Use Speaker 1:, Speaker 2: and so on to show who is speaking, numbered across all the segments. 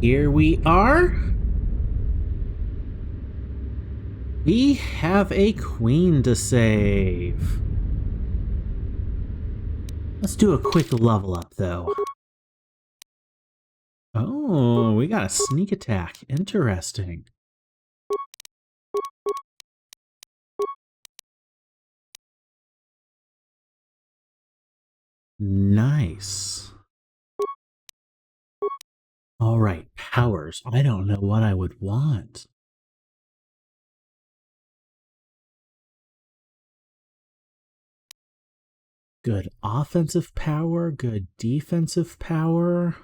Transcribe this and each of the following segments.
Speaker 1: Here we are. We have a queen to save. Let's do a quick level up, though. Oh, we got a sneak attack. Interesting. Nice. Alright, powers. I don't know what I would want. Good offensive power, good defensive power.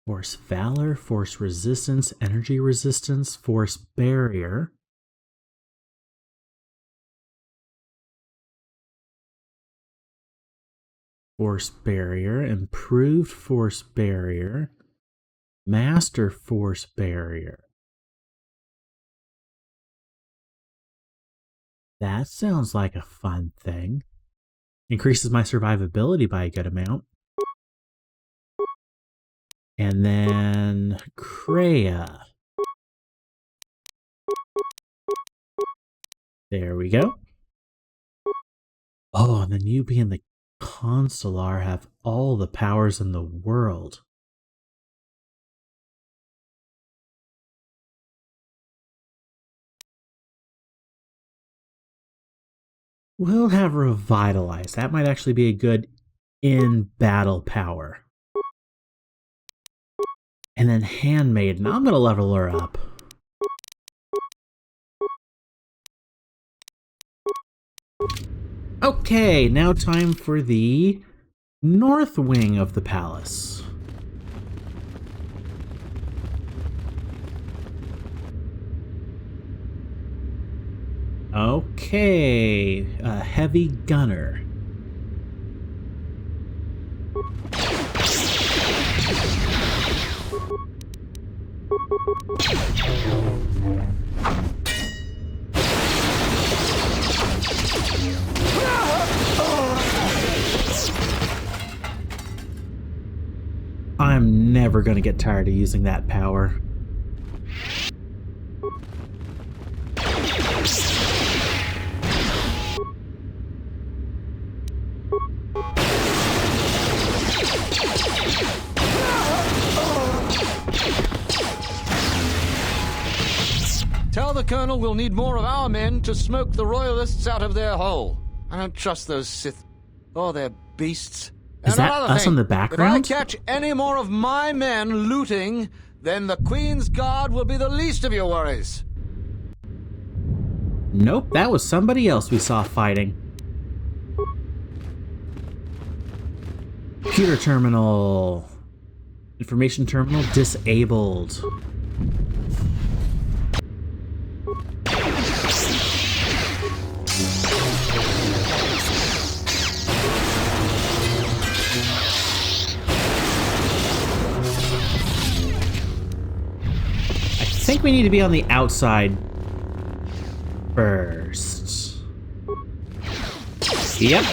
Speaker 1: Force Valor, Force Resistance, Energy Resistance, Force Barrier. Force Barrier, Improved Force Barrier, Master Force Barrier. That sounds like a fun thing. Increases my survivability by a good amount. And then Karaeous. There we go. Oh, and then you being the Consular have all the powers in the world. We'll have Revitalize. That might actually be a good in-battle power. And then Handmaiden. I'm going to level her up. Okay, now time for the north wing of the palace. Okay, a heavy gunner. I'm never gonna get tired of using that power.
Speaker 2: Tell the Colonel we'll need more of our men to smoke the Royalists out of their hole. I don't trust those Sith. Oh, they're beasts.
Speaker 1: Is that us in the background?
Speaker 2: If I catch any more of my men looting, then the Queen's Guard will be the least of your worries.
Speaker 1: Nope, that was somebody else we saw fighting. Computer terminal. Information terminal disabled. I think we need to be on the outside first. Yep.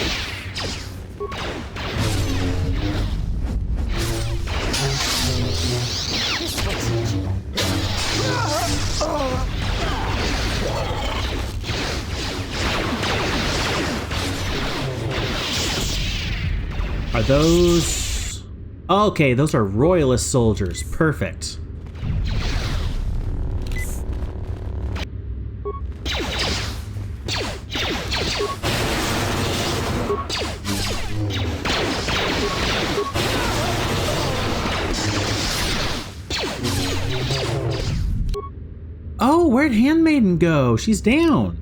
Speaker 1: Are those... Okay, those are Royalist soldiers. Perfect. Oh, where'd Handmaiden go? She's down.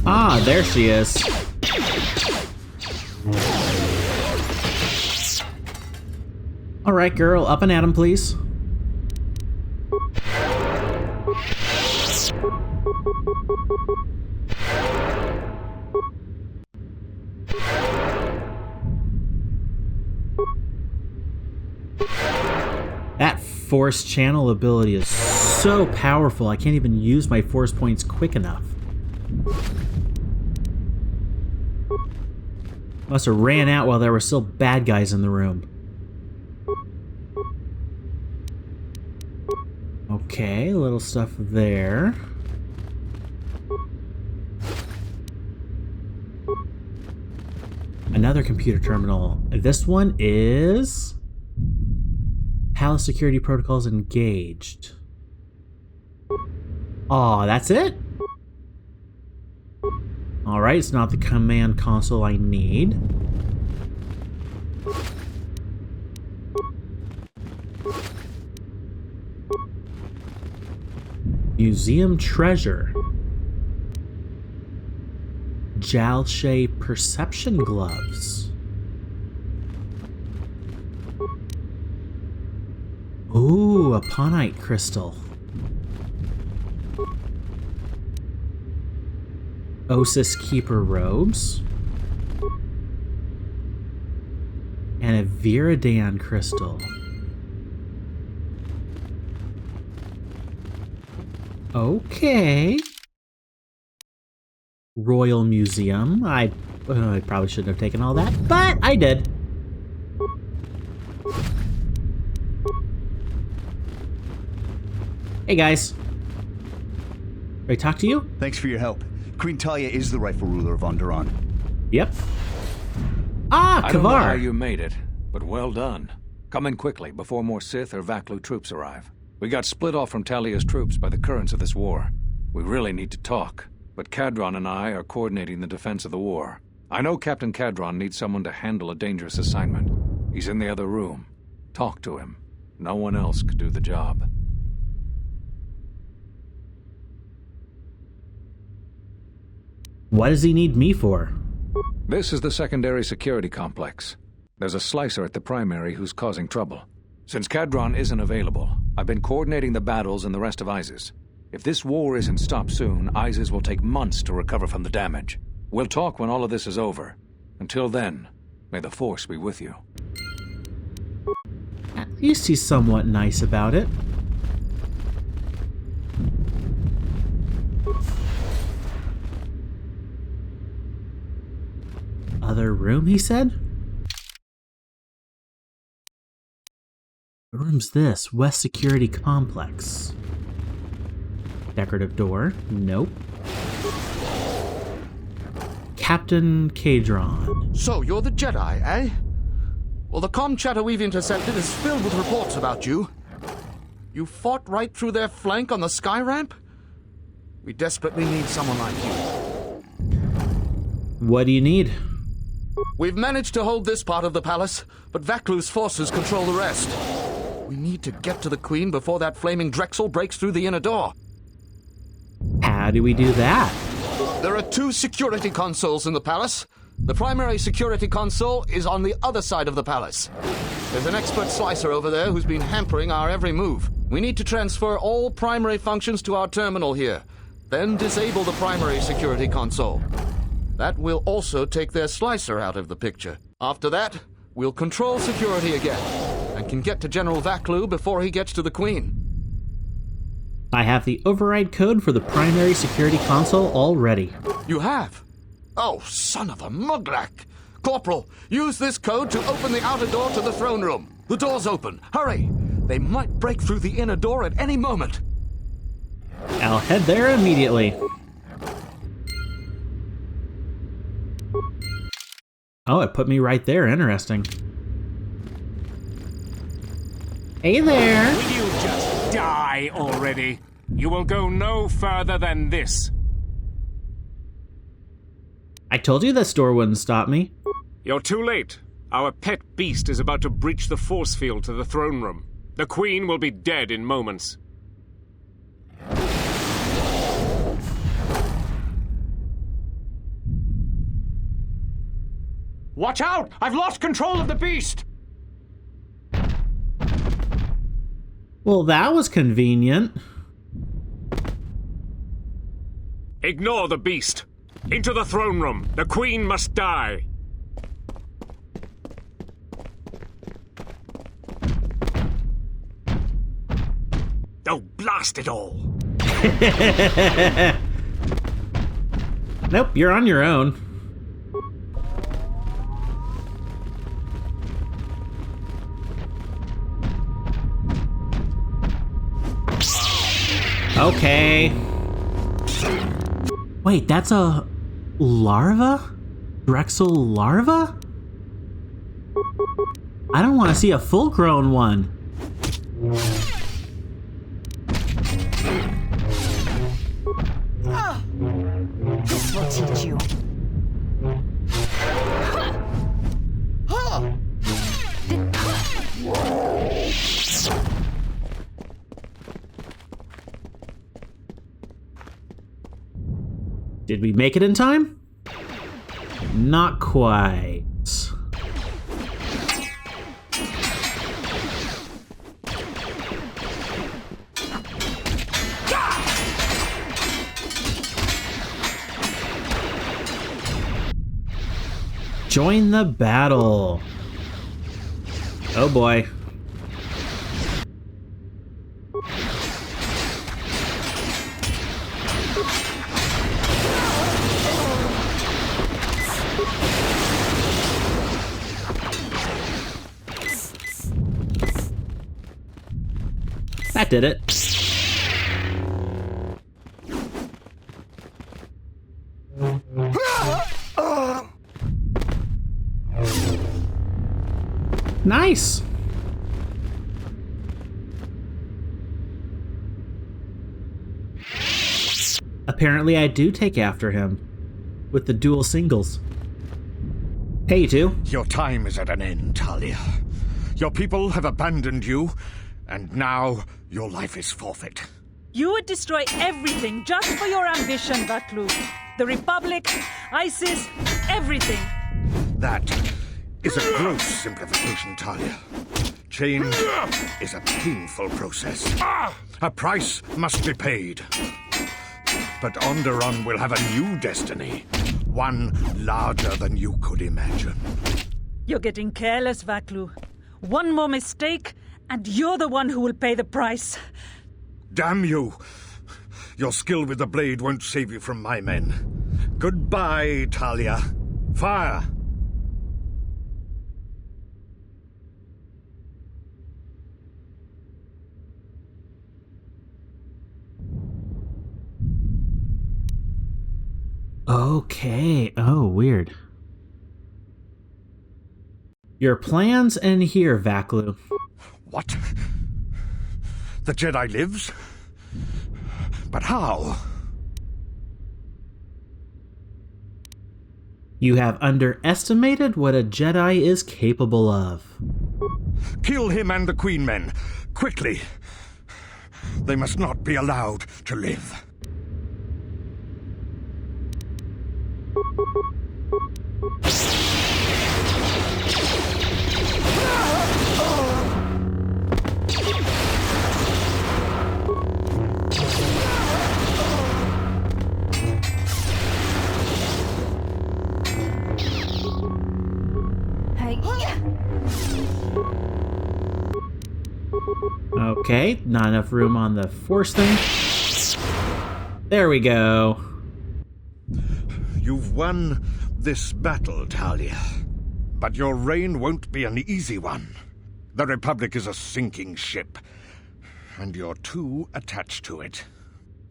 Speaker 1: Ah, there she is. All right, girl, up and at him, please. That force channel ability is so powerful, I can't even use my force points quick enough. Must have ran out while there were still bad guys in the room. Okay, a little stuff there. Another computer terminal. This one is... Palace security protocols engaged. Aw, that's it? Alright, it's not the command console I need. Museum treasure. Jalshay perception gloves. Ooh, a pawnite crystal. Osis keeper robes. And a Viridan crystal. Okay. Royal Museum. I probably shouldn't have taken all that, but I did. Hey guys. Can I talk to you?
Speaker 3: Thanks for your help. Queen Talia is the rightful ruler of Onderon.
Speaker 1: Yep. Ah,
Speaker 4: I don't know how
Speaker 1: Kavar.
Speaker 4: you made it, but well done. Come in quickly before more Sith or Vaklu troops arrive. We got split off from Talia's troops by the currents of this war. We really need to talk, but Kadron and I are coordinating the defense of the war. I know Captain Kadron needs someone to handle a dangerous assignment. He's in the other room. Talk to him. No one else could do the job.
Speaker 1: What does he need me for?
Speaker 4: This is the secondary security complex. There's a slicer at the primary who's causing trouble. Since Kadron isn't available, I've been coordinating the battles and the rest of ISIS. If this war isn't stopped soon, ISIS will take months to recover from the damage. We'll talk when all of this is over. Until then, may the Force be with you.
Speaker 1: At least he's somewhat nice about it. Other room, he said? What room's this? West Security Complex. Decorative door. Nope. Captain Kadron.
Speaker 2: So, you're the Jedi, eh? Well, the comm chatter we've intercepted is filled with reports about you. You fought right through their flank on the sky ramp? We desperately need someone like you.
Speaker 1: What do you need?
Speaker 2: We've managed to hold this part of the palace, but Vaklu's forces control the rest. We need to get to the Queen before that flaming Drexel breaks through the inner door.
Speaker 1: How do we do that?
Speaker 2: There are 2 security consoles in the palace. The primary security console is on the other side of the palace. There's an expert slicer over there who's been hampering our every move. We need to transfer all primary functions to our terminal here, then disable the primary security console. That will also take their slicer out of the picture. After that, we'll control security again, and can get to General Vaklu before he gets to the Queen.
Speaker 1: I have the override code for the primary security console already.
Speaker 2: You have? Oh, son of a muglak! Corporal, use this code to open the outer door to the throne room. The door's open. Hurry! They might break through the inner door at any moment.
Speaker 1: I'll head there immediately. Oh, it put me right there. Interesting. Hey there!
Speaker 5: Will you just die already? You will go no further than this.
Speaker 1: I told you this door wouldn't stop me.
Speaker 5: You're too late. Our pet beast is about to breach the force field to the throne room. The Queen will be dead in moments. Watch out! I've lost control of the beast!
Speaker 1: Well, that was convenient.
Speaker 5: Ignore the beast. Into the throne room. The Queen must die. Oh, blast it all!
Speaker 1: Nope, you're on your own. Okay. Wait, that's a larva? Drexel larva? I don't want to see a full-grown one.
Speaker 6: This will teach you.
Speaker 1: Did we make it in time? Not quite. Join the battle. Oh boy. That did it. Nice. Apparently I do take after him with the dual singles. Hey, you two.
Speaker 7: Your time is at an end, Talia. Your people have abandoned you, and now your life is forfeit.
Speaker 8: You would destroy everything just for your ambition, Vaklu. The Republic, ISIS, everything.
Speaker 7: That is a gross simplification, Talia. Change is a painful process. A price must be paid. But Onderon will have a new destiny. One larger than you could imagine.
Speaker 8: You're getting careless, Vaklu. One more mistake, and you're the one who will pay the price.
Speaker 7: Damn you! Your skill with the blade won't save you from my men. Goodbye, Talia. Fire!
Speaker 1: Okay. Oh, weird. Your plans end here, Vaklu.
Speaker 7: What? The Jedi lives? But how?
Speaker 1: You have underestimated what a Jedi is capable of.
Speaker 7: Kill him and the Queen Men. Quickly. They must not be allowed to live.
Speaker 1: Okay, not enough room on the force thing. There we go.
Speaker 7: You've won this battle, Talia. But your reign won't be an easy one. The Republic is a sinking ship, and you're too attached to it.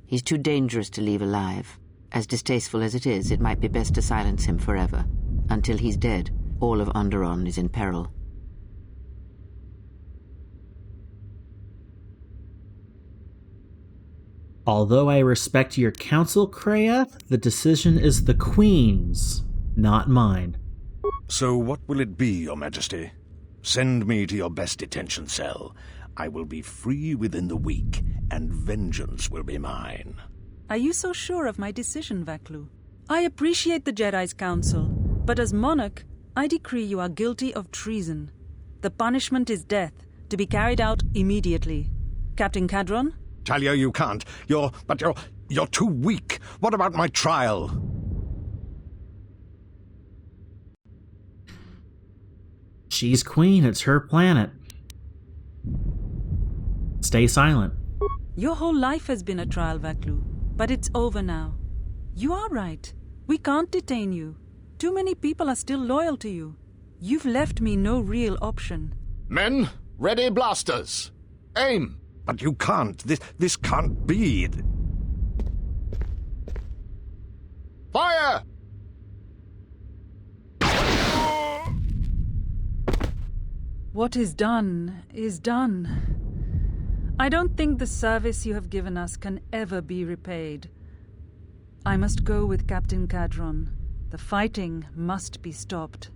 Speaker 9: He's too dangerous to leave alive. As distasteful as it is, it might be best to silence him forever. Until he's dead, all of Onderon is in peril.
Speaker 1: Although I respect your counsel, Karaeous, the decision is the Queen's, not mine.
Speaker 7: So what will it be, Your Majesty? Send me to your best detention cell. I will be free within the week, and vengeance will be mine.
Speaker 8: Are you so sure of my decision, Vaklu? I appreciate the Jedi's counsel, but as monarch, I decree you are guilty of treason. The punishment is death, to be carried out immediately. Captain Cadron?
Speaker 7: Talia, you can't. You're too weak. What about my trial?
Speaker 1: She's queen, it's her planet. Stay silent.
Speaker 8: Your whole life has been a trial, Vaklu, but it's over now. You are right. We can't detain you. Too many people are still loyal to you. You've left me no real option.
Speaker 2: Men, ready blasters. Aim!
Speaker 7: But you can't. This can't be.
Speaker 2: Fire!
Speaker 8: What is done is done. I don't think the service you have given us can ever be repaid. I must go with Captain Cadron. The fighting must be stopped.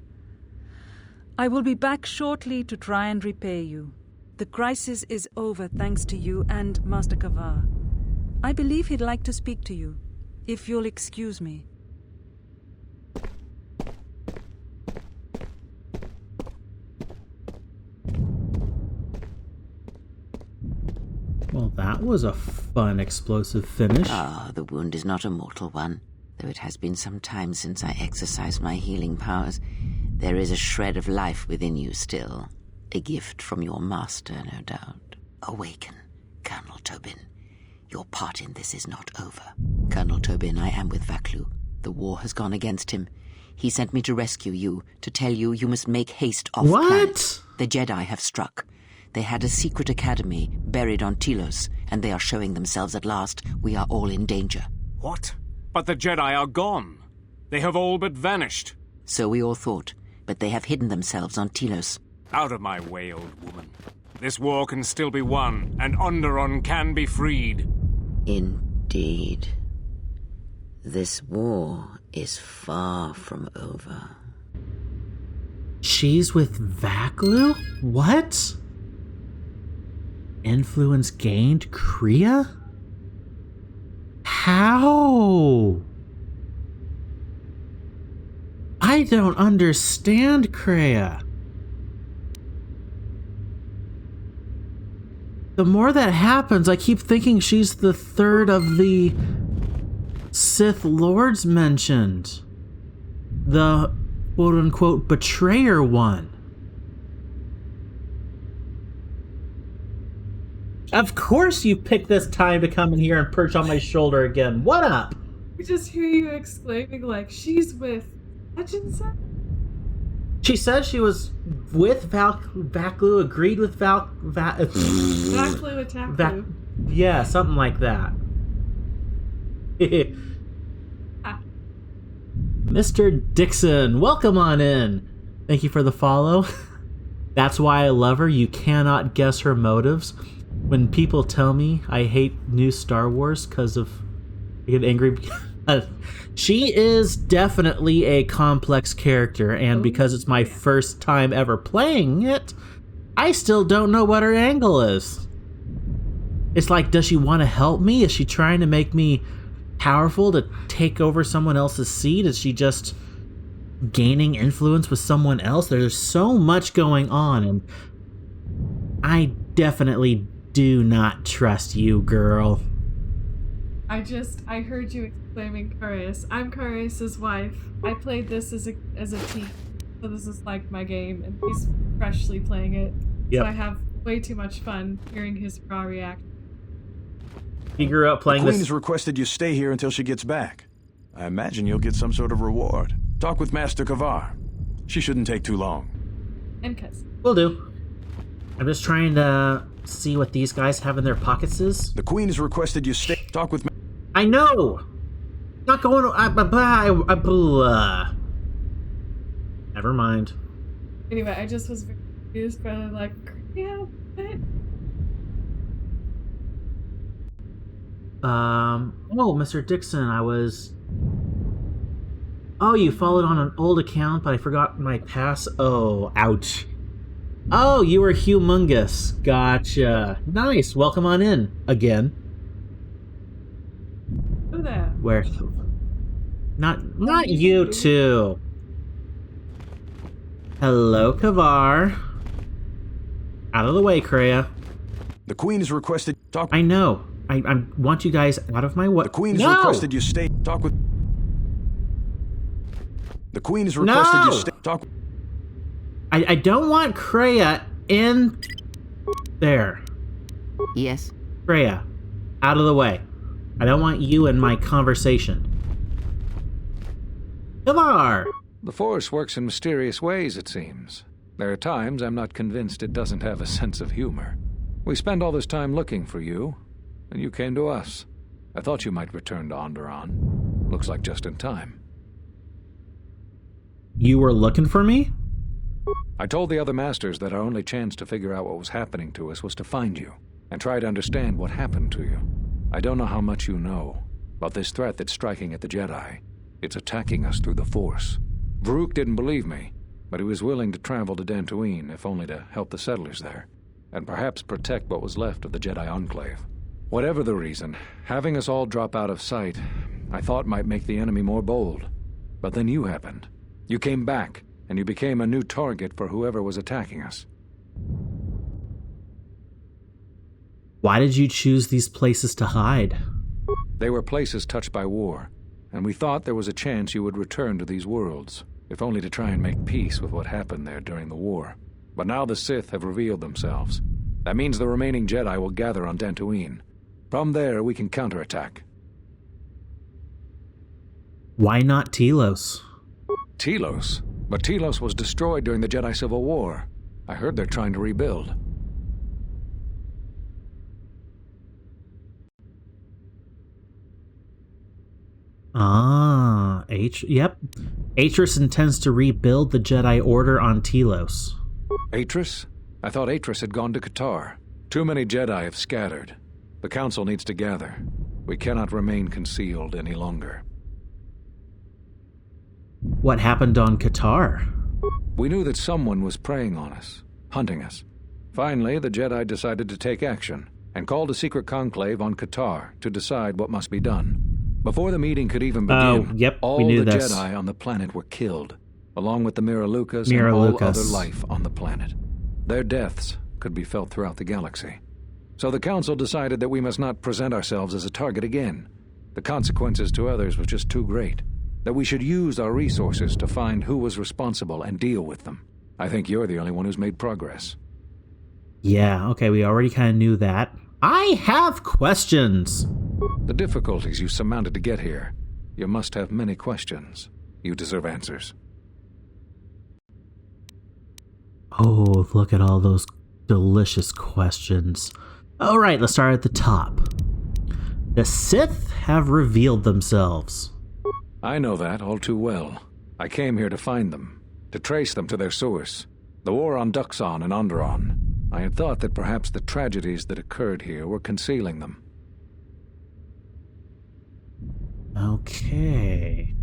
Speaker 8: I will be back shortly to try and repay you. The crisis is over thanks to you and Master Kavar. I believe he'd like to speak to you, if you'll excuse me.
Speaker 1: Well, that was a fun, explosive finish.
Speaker 9: Ah, the wound is not a mortal one. Though it has been some time since I exercised my healing powers, there is a shred of life within you still. A gift from your master, no doubt. Awaken, Colonel Tobin. Your part in this is not over. Colonel Tobin, I am with Vaklu. The war has gone against him. He sent me to rescue you, to tell you you must make haste off planet.
Speaker 1: What?
Speaker 9: The Jedi have struck. They had a secret academy buried on Telos, and they are showing themselves at last. We are all in danger.
Speaker 5: What? But the Jedi are gone. They have all but vanished.
Speaker 9: So we all thought, but they have hidden themselves on Telos.
Speaker 5: Out of my way, old woman. This war can still be won, and Onderon can be freed.
Speaker 9: Indeed. This war is far from over.
Speaker 1: She's with Vaklu? What? Influence gained Kriya? How? I don't understand, Kriya. The more that happens, I keep thinking she's the third of the Sith Lords mentioned. The quote-unquote betrayer one. Of course you picked this time to come in here and perch on my shoulder again. What up?
Speaker 10: We just hear you exclaiming like, she's with Hutchinson?
Speaker 1: She said she was with Vaklu, agreed with
Speaker 10: Vaklu attack you.
Speaker 1: Yeah, something like that. Mr. Dixon, welcome on in. Thank you for the follow. That's why I love her. You cannot guess her motives. When people tell me I hate new Star Wars because of... I get angry. She is definitely a complex character, and because it's my first time ever playing it, I still don't know what her angle is. It's like, does she want to help me? Is she trying to make me powerful to take over someone else's seat? Is she just gaining influence with someone else? There's so much going on, and I definitely do not trust you, girl.
Speaker 10: I heard you exclaiming Karaeous. I'm Karaeous' wife. I played this as a team, so this is like my game, and he's freshly playing it.
Speaker 1: Yep.
Speaker 10: So I have way too much fun hearing his raw reaction.
Speaker 1: He grew up playing
Speaker 11: The Queen
Speaker 1: this.
Speaker 11: has requested you stay here until she gets back. I imagine you'll get some sort of reward. Talk with Master Kavar. She shouldn't take too long.
Speaker 10: And Cuz.
Speaker 1: Will do. I'm just trying to see what these guys have in their pockets is.
Speaker 11: The Queen has requested you stay. Talk with...
Speaker 1: I know! Not going to... Never mind.
Speaker 10: Anyway, I just was very confused by like, yeah, what?
Speaker 1: Oh, Mr. Dixon, I was... Oh, you followed on an old account, but I forgot my pass. Oh, ouch. Oh, you were humongous. Gotcha. Nice. Welcome on in. Again.
Speaker 10: Who there?
Speaker 1: Where? Not you two. Hello, Kavar. Out of the way, Kreia.
Speaker 11: The Queen has requested... Talk...
Speaker 1: I know. I want you guys out of my way.
Speaker 11: The Queen has requested you stay... Talk with... The Queen has requested you stay... Talk...
Speaker 1: I don't want Kreia in... There.
Speaker 9: Yes?
Speaker 1: Kreia, Out of the way. I don't want you in my conversation. Kavar!
Speaker 4: The Force works in mysterious ways, it seems. There are times I'm not convinced it doesn't have a sense of humor. We spent all this time looking for you, and you came to us. I thought you might return to Onderon. Looks like just in time.
Speaker 1: You were looking for me?
Speaker 4: I told the other masters that our only chance to figure out what was happening to us was to find you, and try to understand what happened to you. I don't know how much you know about this threat that's striking at the Jedi. It's attacking us through the Force. Varuk didn't believe me, but he was willing to travel to Dantooine, if only to help the settlers there, and perhaps protect what was left of the Jedi Enclave. Whatever the reason, having us all drop out of sight, I thought might make the enemy more bold. But then you happened. You came back, and you became a new target for whoever was attacking us.
Speaker 1: Why did you choose these places to hide?
Speaker 4: They were places touched by war, and we thought there was a chance you would return to these worlds, if only to try and make peace with what happened there during the war. But now the Sith have revealed themselves. That means the remaining Jedi will gather on Dantooine. From there, we can counterattack.
Speaker 1: Why not Telos?
Speaker 4: Telos? But Telos was destroyed during the Jedi Civil War. I heard they're trying to rebuild.
Speaker 1: Yep. Atris intends to rebuild the Jedi Order on Telos.
Speaker 4: Atris? I thought Atris had gone to Qatar. Too many Jedi have scattered. The Council needs to gather. We cannot remain concealed any longer.
Speaker 1: What happened on Qatar?
Speaker 4: We knew that someone was preying on us, hunting us. Finally, the Jedi decided to take action, and called a secret conclave on Qatar to decide what must be done. Before the meeting could even begin, all the Jedi on the planet were killed, along with the Miralukas and all other life on the planet. Their deaths could be felt throughout the galaxy. So the Council decided that we must not present ourselves as a target again. The consequences to others were just too great. That we should use our resources to find who was responsible and deal with them. I think you're the only one who's made progress.
Speaker 1: Yeah, okay, we already kind of knew that. I have questions!
Speaker 4: The difficulties you surmounted to get here. You must have many questions. You deserve answers.
Speaker 1: Oh, look at all those delicious questions. All right, let's start at the top. The Sith have revealed themselves.
Speaker 4: I know that all too well. I came here to find them, to trace them to their source. The war on Duxon and Onderon. I had thought that perhaps the tragedies that occurred here were concealing them.
Speaker 1: Okay.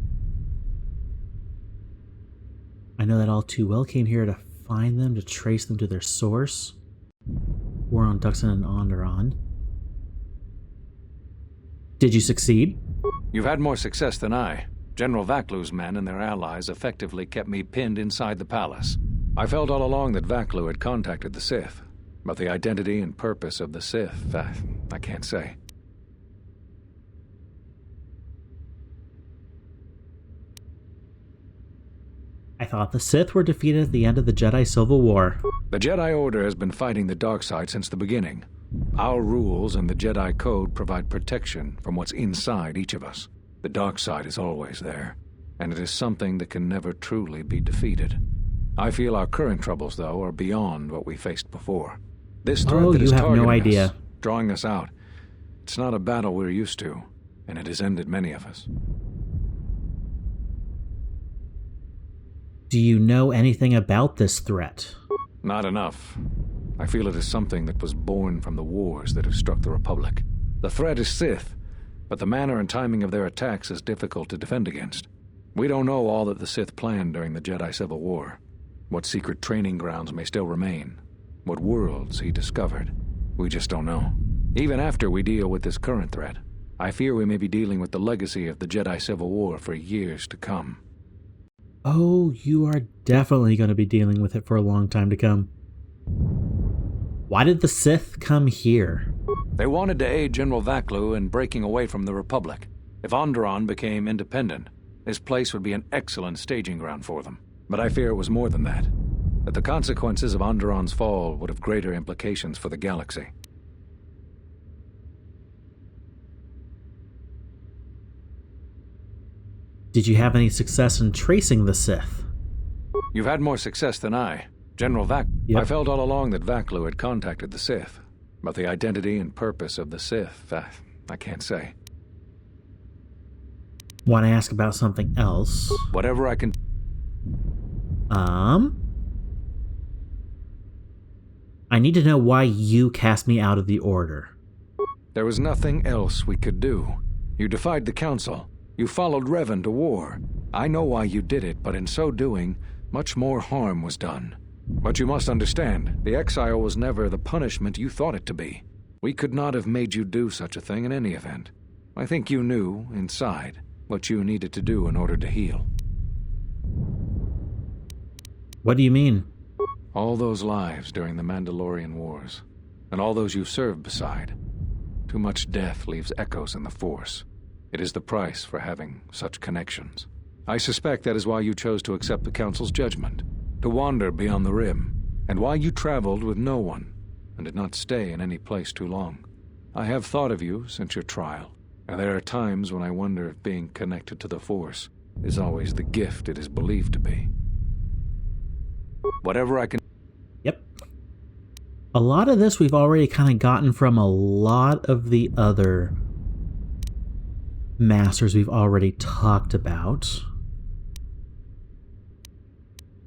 Speaker 1: I know that all too well. Came here to find them, to trace them to their source. War on Duxon and Onderon. Did you succeed?
Speaker 4: You've had more success than I. General Vaklu's men and their allies effectively kept me pinned inside the palace. I felt all along that Vaklu had contacted the Sith, but the identity and purpose of the Sith, I can't say.
Speaker 1: I thought the Sith were defeated at the end of the Jedi Civil War.
Speaker 4: The Jedi Order has been fighting the dark side since the beginning. Our rules and the Jedi Code provide protection from what's inside each of us. The dark side is always there, and it is something that can never truly be defeated. I feel our current troubles, though, are beyond what we faced before. This threat that is targeting us, drawing us out, it's not a battle we're used to, and it has ended many of us.
Speaker 1: Do you know anything about this threat?
Speaker 4: Not enough. I feel it is something that was born from the wars that have struck the Republic. The threat is Sith, but the manner and timing of their attacks is difficult to defend against. We don't know all that the Sith planned during the Jedi Civil War. What secret training grounds may still remain. What worlds he discovered. We just don't know. Even after we deal with this current threat, I fear we may be dealing with the legacy of the Jedi Civil War for years to come.
Speaker 1: Oh, you are definitely going to be dealing with it for a long time to come. Why did the Sith come here?
Speaker 4: They wanted to aid General Vaklu in breaking away from the Republic. If Onderon became independent, this place would be an excellent staging ground for them. But I fear it was more than that. That the consequences of Onderon's fall would have greater implications for the galaxy.
Speaker 1: Did you have any success in tracing the Sith?
Speaker 4: You've had more success than I. General
Speaker 1: Yep.
Speaker 4: I felt all along that Vaklu had contacted the Sith. But the identity and purpose of the Sith, I can't say.
Speaker 1: Want to ask about something else?
Speaker 4: Whatever I can...
Speaker 1: I need to know why you cast me out of the Order.
Speaker 4: There was nothing else we could do. You defied the Council. You followed Revan to war. I know why you did it, but in so doing, much more harm was done. But you must understand, the exile was never the punishment you thought it to be. We could not have made you do such a thing in any event. I think you knew, inside, what you needed to do in order to heal.
Speaker 1: What do you mean?
Speaker 4: All those lives during the Mandalorian Wars, and all those you served beside. Too much death leaves echoes in the Force. It is the price for having such connections. I suspect that is why you chose to accept the Council's judgment, to wander beyond the Rim, and why you traveled with no one, and did not stay in any place too long. I have thought of you since your trial, and there are times when I wonder if being connected to the Force is always the gift it is believed to be. Whatever I can...
Speaker 1: Yep. A lot of this we've already kind of gotten from a lot of the other masters we've already talked about.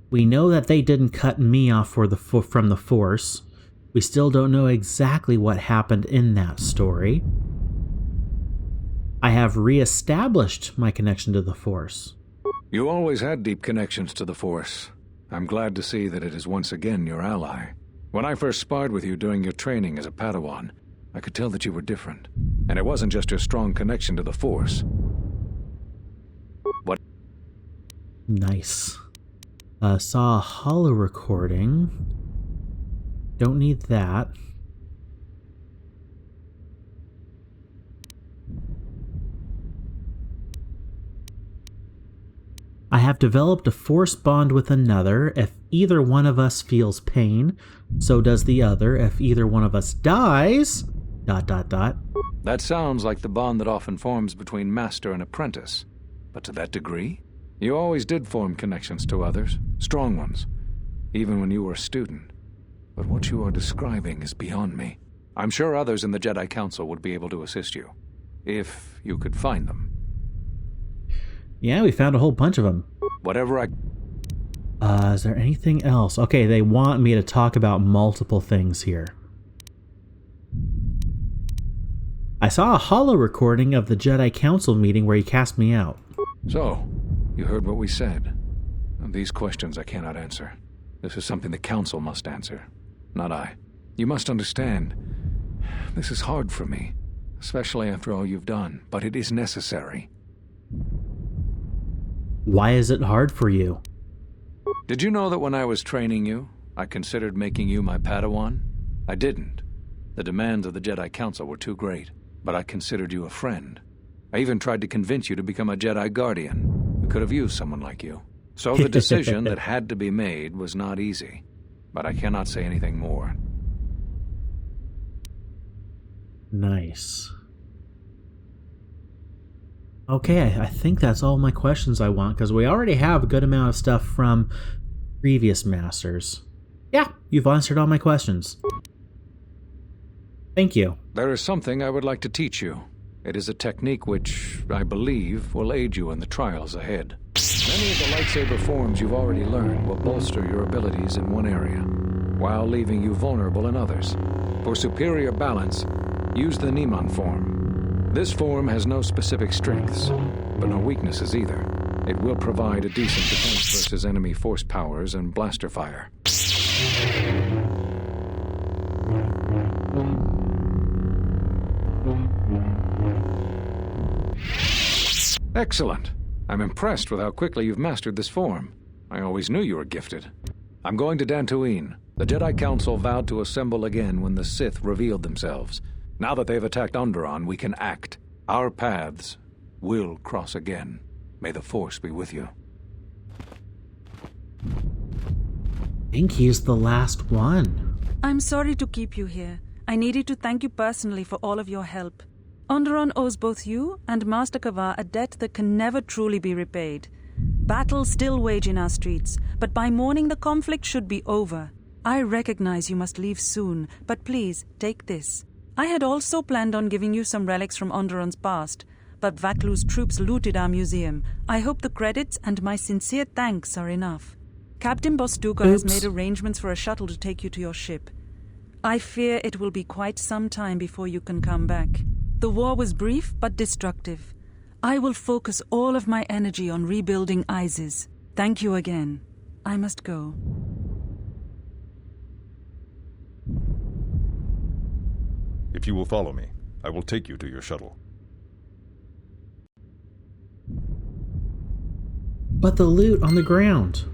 Speaker 1: We know that they didn't cut me off from the Force. We still don't know exactly what happened in that story. I have re-established my connection to the Force.
Speaker 4: You always had deep connections to the Force. I'm glad to see that it is once again your ally. When I first sparred with you during your training as a Padawan, I could tell that you were different. And it wasn't just your strong connection to the Force. What?
Speaker 1: Nice. Saw a holo recording. Don't need that. I have developed a force bond with another. If either one of us feels pain, so does the other. If either one of us dies... ...
Speaker 4: That sounds like the bond that often forms between master and apprentice. But to that degree? You always did form connections to others, strong ones, even when you were a student. But what you are describing is beyond me. I'm sure others in the Jedi Council would be able to assist you, if you could find them.
Speaker 1: Yeah, we found a whole bunch of them.
Speaker 4: Whatever I...
Speaker 1: Is there anything else? Okay, they want me to talk about multiple things here. I saw a holo recording of the Jedi Council meeting where he cast me out.
Speaker 4: So, you heard what we said. These questions I cannot answer. This is something the Council must answer, not I. You must understand, this is hard for me, especially after all you've done, but it is necessary.
Speaker 1: Why is it hard for you?
Speaker 4: Did you know that when I was training you, I considered making you my Padawan? I didn't. The demands of the Jedi Council were too great, but I considered you a friend. I even tried to convince you to become a Jedi Guardian. We could have used someone like you. So the decision that had to be made was not easy, but I cannot say anything more.
Speaker 1: Nice. Okay, I think that's all my questions I want, because we already have a good amount of stuff from previous masters. Yeah, you've answered all my questions. Thank you.
Speaker 4: There is something I would like to teach you. It is a technique which, I believe, will aid you in the trials ahead. Many of the lightsaber forms you've already learned will bolster your abilities in one area, while leaving you vulnerable in others. For superior balance, use the Niman form. This form has no specific strengths, but no weaknesses either. It will provide a decent defense versus enemy force powers and blaster fire. Excellent. I'm impressed with how quickly you've mastered this form. I always knew you were gifted. I'm going to Dantooine. The Jedi Council vowed to assemble again when the Sith revealed themselves. Now that they've attacked Onderon, we can act. Our paths will cross again. May the Force be with you.
Speaker 1: I think he's the last one.
Speaker 8: I'm sorry to keep you here. I needed to thank you personally for all of your help. Onderon owes both you and Master Kavar a debt that can never truly be repaid. Battles still wage in our streets, but by morning the conflict should be over. I recognize you must leave soon, but please, take this. I had also planned on giving you some relics from Onderon's past, but Vaklu's troops looted our museum. I hope the credits and my sincere thanks are enough. Captain Bostuka has made arrangements for a shuttle to take you to your ship. I fear it will be quite some time before you can come back. The war was brief but destructive. I will focus all of my energy on rebuilding Isis. Thank you again. I must go.
Speaker 12: If you will follow me, I will take you to your shuttle.
Speaker 1: But the loot on the ground.